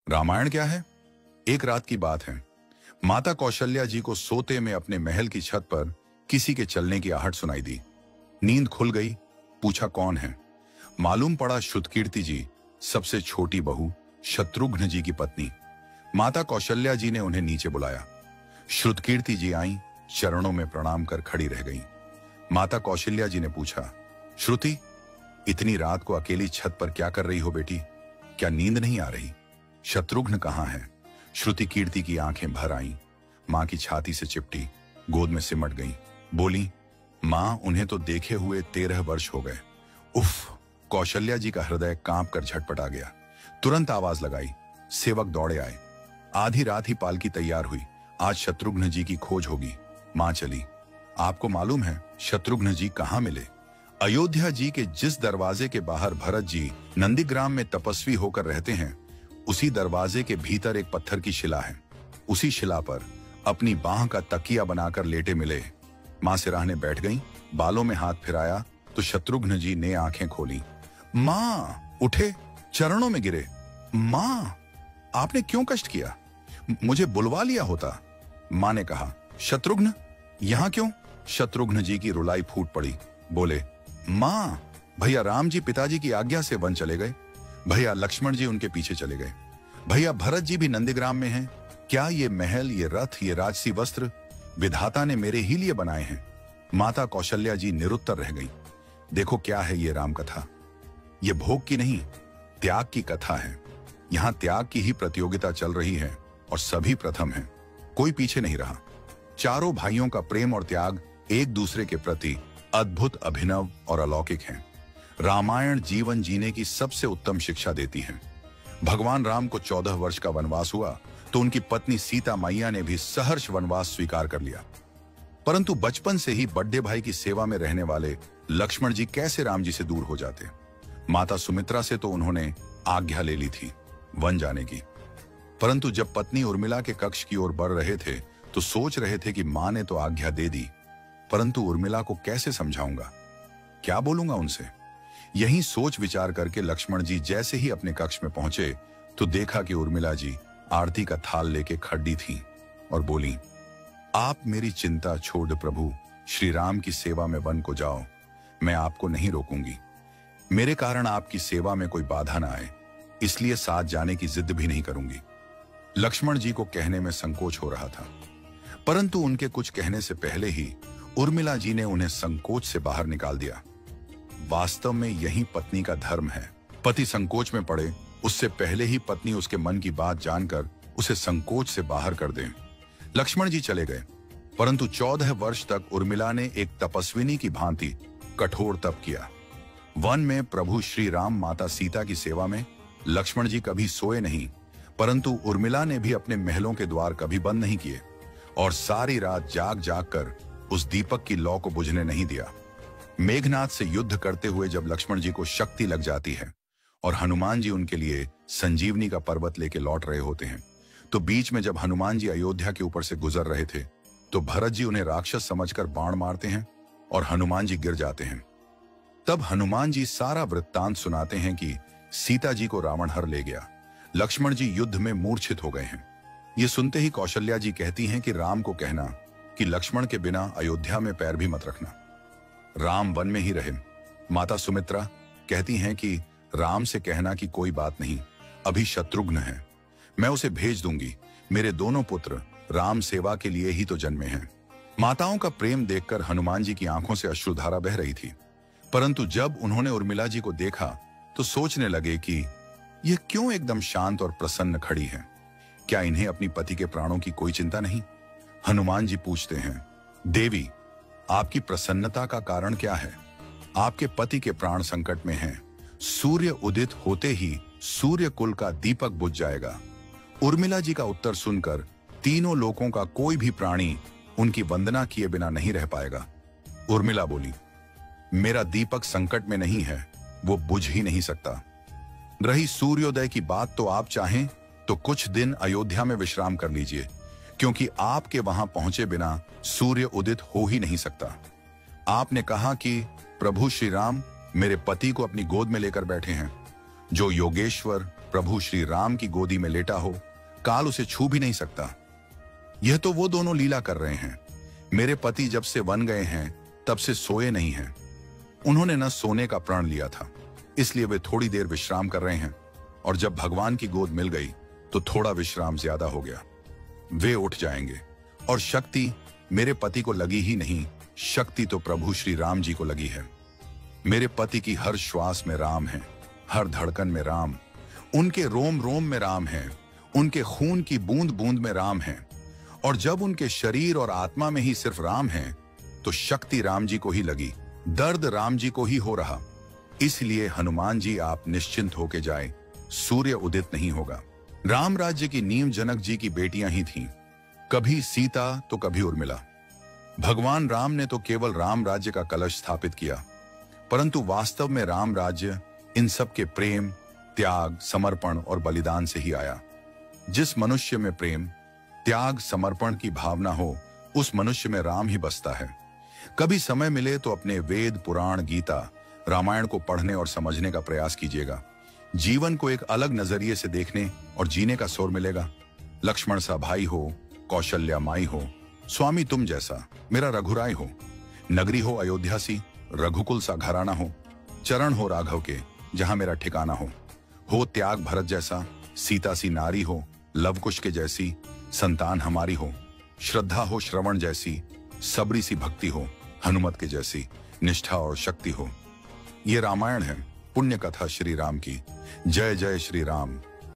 रामायण क्या है? एक रात की बात है। माता कौशल्या जी को सोते में अपने महल की छत पर किसी के चलने की आहट सुनाई दी। नींद खुल गई। पूछा कौन है? मालूम पड़ा श्रुतकीर्ति जी, सबसे छोटी बहू, शत्रुघ्न जी की पत्नी। माता कौशल्या जी ने उन्हें नीचे बुलाया। श्रुतकीर्ति जी आईं, चरणों में प्रणाम कर खड़ी रह गईं। माता कौशल्या जी ने पूछा, श्रुति, इतनी रात को अकेली छत पर क्या कर रही हो बेटी? क्या नींद नहीं आ रही? शत्रुघ्न कहाँ है? श्रुति कीर्ति की आंखें भर आईं, मां की छाती से चिपटी, गोद में सिमट गईं। बोली, मां, उन्हें तो देखे हुए 13 वर्ष हो गए। उफ! कौशल्या जी का हृदय कांप कर झटपटा गया। तुरंत आवाज लगाई। सेवक दौड़े आए। आधी रात ही पालकी तैयार हुई। आज शत्रुघ्न जी की खोज होगी। मां चली। आपको मालूम है शत्रुघ्न जी कहां मिले? अयोध्या जी के जिस दरवाजे के बाहर भरत जी नंदीग्राम में तपस्वी होकर रहते हैं, उसी दरवाजे के भीतर एक पत्थर की शिला है। उसी शिला पर अपनी बाह का तकिया बनाकर लेटे मिले। मां सिराहने बैठ गईं, बालों में हाथ फिराया तो शत्रुघ्न जी ने आंखें खोली। मां! उठे, चरणों में गिरे। मां, आपने क्यों कष्ट किया? मुझे बुलवा लिया होता। मां ने कहा, शत्रुघ्न यहां क्यों? शत्रुघ्न जी की रुलाई फूट पड़ी। बोले, मां, भैया राम जी पिताजी की आज्ञा से वन चले गए। भैया लक्ष्मण जी उनके पीछे चले गए। भैया भरत जी भी नंदीग्राम में हैं। क्या ये महल, ये रथ, ये राजसी वस्त्र विधाता ने मेरे ही लिए बनाए हैं? माता कौशल्या जी निरुत्तर रह गई। देखो क्या है ये राम कथा। ये भोग की नहीं, त्याग की कथा है। यहां त्याग की ही प्रतियोगिता चल रही है और सभी प्रथम हैं। कोई पीछे नहीं रहा। चारों भाइयों का प्रेम और त्याग एक दूसरे के प्रति अद्भुत, अभिनव और अलौकिक है। रामायण जीवन जीने की सबसे उत्तम शिक्षा देती है। भगवान राम को 14 वर्ष का वनवास हुआ तो उनकी पत्नी सीता मैया ने भी सहर्ष वनवास स्वीकार कर लिया। परंतु बचपन से ही बड़े भाई की सेवा में रहने वाले लक्ष्मण जी कैसे राम जी से दूर हो जाते? माता सुमित्रा से तो उन्होंने आज्ञा ले ली थी वन जाने की, परंतु जब पत्नी उर्मिला के कक्ष की ओर बढ़ रहे थे तो सोच रहे थे कि मां ने तो आज्ञा दे दी, परंतु उर्मिला को कैसे समझाऊंगा, क्या बोलूंगा उनसे? यही सोच विचार करके लक्ष्मण जी जैसे ही अपने कक्ष में पहुंचे तो देखा कि उर्मिला जी आरती का थाल लेके खड़ी थी और बोली, आप मेरी चिंता छोड़ प्रभु, श्री राम की सेवा में वन को जाओ। मैं आपको नहीं रोकूंगी। मेरे कारण आपकी सेवा में कोई बाधा ना आए, इसलिए साथ जाने की जिद भी नहीं करूंगी। लक्ष्मण जी को कहने में संकोच हो रहा था, परंतु उनके कुछ कहने से पहले ही उर्मिला जी ने उन्हें संकोच से बाहर निकाल दिया। वास्तव में यही पत्नी का धर्म है। पति संकोच में पड़े उससे पहले ही पत्नी उसके मन की बात जानकर उसे संकोच से बाहर कर दे। लक्ष्मण जी चले गए, परंतु 14 वर्ष तक उर्मिला ने एक तपस्विनी की भांति कठोर तप किया। वन में प्रभु श्री राम माता सीता की सेवा में लक्ष्मण जी कभी सोए नहीं, परंतु उर्मिला ने भी अपने महलों के द्वार कभी बंद नहीं किए और सारी रात जाग जाग कर उस दीपक की लौ को बुझने नहीं दिया। मेघनाथ से युद्ध करते हुए जब लक्ष्मण जी को शक्ति लग जाती है और हनुमान जी उनके लिए संजीवनी का पर्वत लेके लौट रहे होते हैं, तो बीच में जब हनुमान जी अयोध्या के ऊपर से गुजर रहे थे तो भरत जी उन्हें राक्षस समझकर बाण मारते हैं और हनुमान जी गिर जाते हैं। तब हनुमान जी सारा वृत्तांत सुनाते हैं कि सीता जी को रावण हर ले गया, लक्ष्मण जी युद्ध में मूर्छित हो गए हैं। ये सुनते ही कौशल्या जी कहती हैं कि राम को कहना कि लक्ष्मण के बिना अयोध्या में पैर भी मत रखना, राम वन में ही रहे। माता सुमित्रा कहती हैं कि राम से कहना कि कोई बात नहीं, अभी शत्रुघ्न है, मैं उसे भेज दूंगी। मेरे दोनों पुत्र राम सेवा के लिए ही तो जन्मे हैं। माताओं का प्रेम देखकर हनुमान जी की आंखों से अश्रुधारा बह रही थी, परंतु जब उन्होंने उर्मिला जी को देखा तो सोचने लगे कि यह क्यों एकदम शांत और प्रसन्न खड़ी है। क्या इन्हें अपनी पति के प्राणों की कोई चिंता नहीं? हनुमान जी पूछते हैं, देवी, आपकी प्रसन्नता का कारण क्या है? आपके पति के प्राण संकट में हैं। सूर्य उदित होते ही सूर्य कुल का दीपक बुझ जाएगा। उर्मिला जी का उत्तर सुनकर तीनों लोकों का कोई भी प्राणी उनकी वंदना किए बिना नहीं रह पाएगा। उर्मिला बोली, मेरा दीपक संकट में नहीं है, वो बुझ ही नहीं सकता। रही सूर्योदय की बात, तो आप चाहें तो कुछ दिन अयोध्या में विश्राम कर लीजिए, क्योंकि आपके वहां पहुंचे बिना सूर्य उदित हो ही नहीं सकता। आपने कहा कि प्रभु श्री राम मेरे पति को अपनी गोद में लेकर बैठे हैं। जो योगेश्वर प्रभु श्री राम की गोदी में लेटा हो, काल उसे छू भी नहीं सकता। यह तो वो दोनों लीला कर रहे हैं। मेरे पति जब से वन गए हैं तब से सोए नहीं हैं। उन्होंने न सोने का प्रण लिया था, इसलिए वे थोड़ी देर विश्राम कर रहे हैं, और जब भगवान की गोद मिल गई तो थोड़ा विश्राम ज्यादा हो गया। वे उठ जाएंगे। और शक्ति मेरे पति को लगी ही नहीं, शक्ति तो प्रभु श्री राम जी को लगी है। मेरे पति की हर श्वास में राम है, हर धड़कन में राम, उनके रोम रोम में राम है, उनके खून की बूंद बूंद में राम है। और जब उनके शरीर और आत्मा में ही सिर्फ राम है तो शक्ति राम जी को ही लगी, दर्द राम जी को ही हो रहा। इसलिए हनुमान जी आप निश्चिंत होके जाए, सूर्य उदित नहीं होगा। राम राज्य की नींव जनक जी की बेटियां ही थीं, कभी सीता तो कभी उर्मिला। भगवान राम ने तो केवल राम राज्य का कलश स्थापित किया, परंतु वास्तव में राम राज्य इन सब के प्रेम, त्याग, समर्पण और बलिदान से ही आया। जिस मनुष्य में प्रेम, त्याग, समर्पण की भावना हो, उस मनुष्य में राम ही बसता है। कभी समय मिले तो अपने वेद, पुराण, गीता, रामायण को पढ़ने और समझने का प्रयास कीजिएगा। जीवन को एक अलग नजरिए से देखने और जीने का सोर मिलेगा। लक्ष्मण सा भाई हो, कौशल्या माई हो, स्वामी तुम जैसा मेरा रघुराय हो, नगरी हो अयोध्या सी, रघुकुल सा घराना हो, चरण हो राघव के जहां मेरा ठिकाना हो त्याग भरत जैसा, सीता सी नारी हो, लवकुश के जैसी संतान हमारी हो, श्रद्धा हो श्रवण जैसी, सबरी सी भक्ति हो, हनुमत के जैसी निष्ठा और शक्ति हो। ये रामायण है, पुण्य कथा श्री राम की। जय जय श्री राम।